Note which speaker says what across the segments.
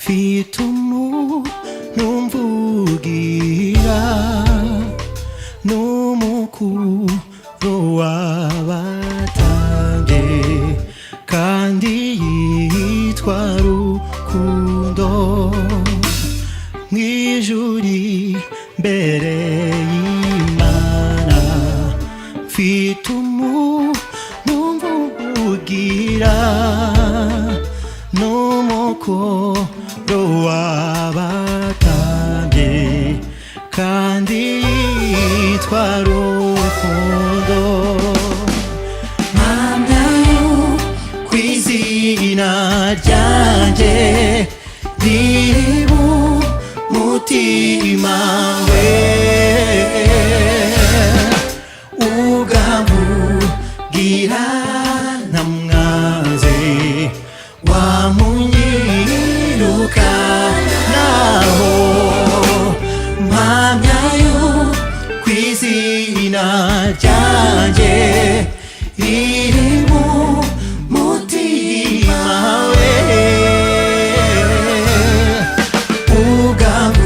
Speaker 1: fitumu numvugira n'umukuru w'abatange kandi yitwa Rukundo mwijuri mbere y'Imana fitumu numvugira n'umukuru w'abatange kandi yitwa Rukundo mpamya kw'izina ryanjye riri mu mutima we ugamubwira ntamwanze wamunyirukanaho mpamya kw'izina ryanjye riri mu mutima we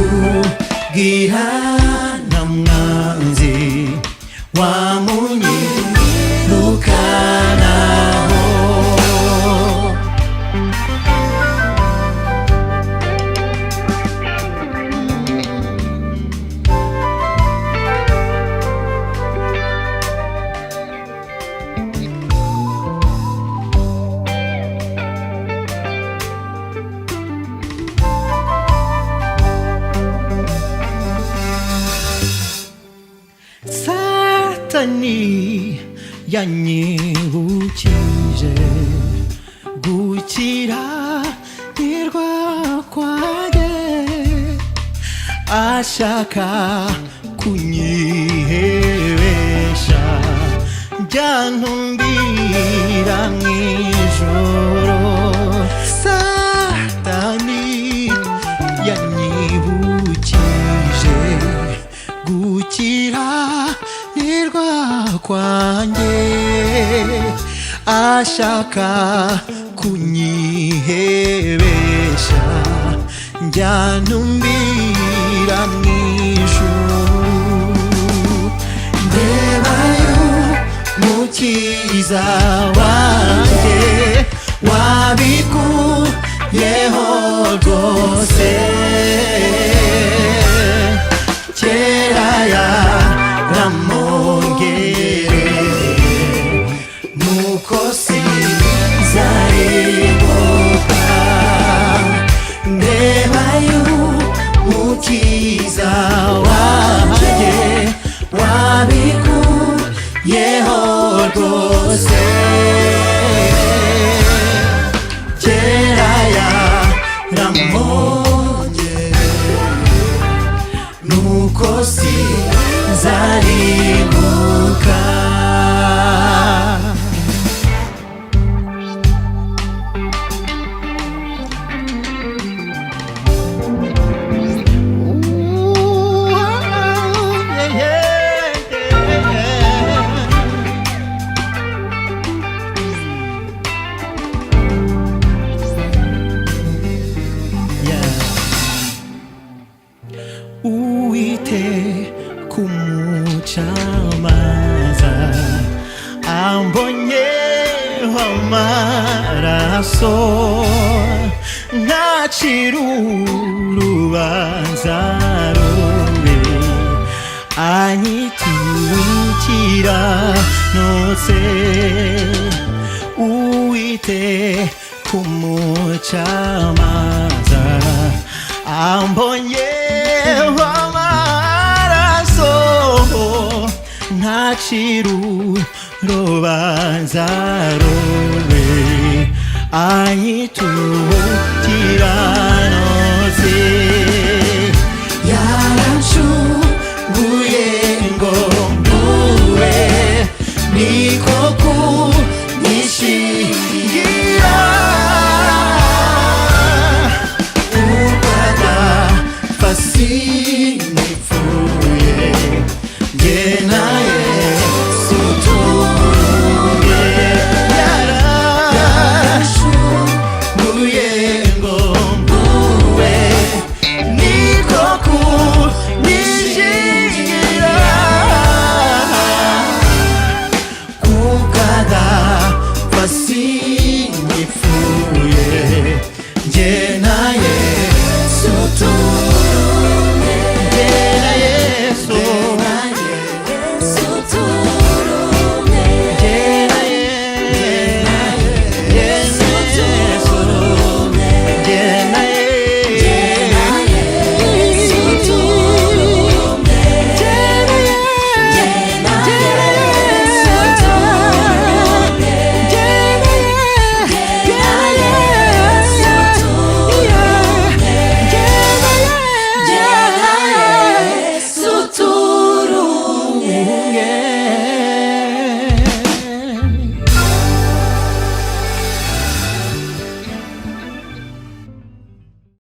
Speaker 1: ugamubwira ntamwanze wamunyirukanaho Satani yanyibukije gukiranirwa kwanjye ashaka kunyihebesha byantumbira mw'ijoro Satani yanyibukije gukiranirwa kwanjye ashaka kunyihebesha byantumbira mw'ijuru ndebayo mukiza wanjye wabikuyeho rwose kera yaramwongereye nuko sinzaribuka ndebayo mukiza wanjye wabikuyeho rwose kera yaramwongereye nuko sinzaribuka Uwiteka umucamanza ambonyeho amaraso ntacira urubanza rube anyiturukira nose Uwiteka umucamanza ambonyeho amaraso ntacira urubanza rube anyiturukira nose yarancunguye ngo mbure niko kunyishingira sinipfuye njye na Yesu turi yarashunguye Yesu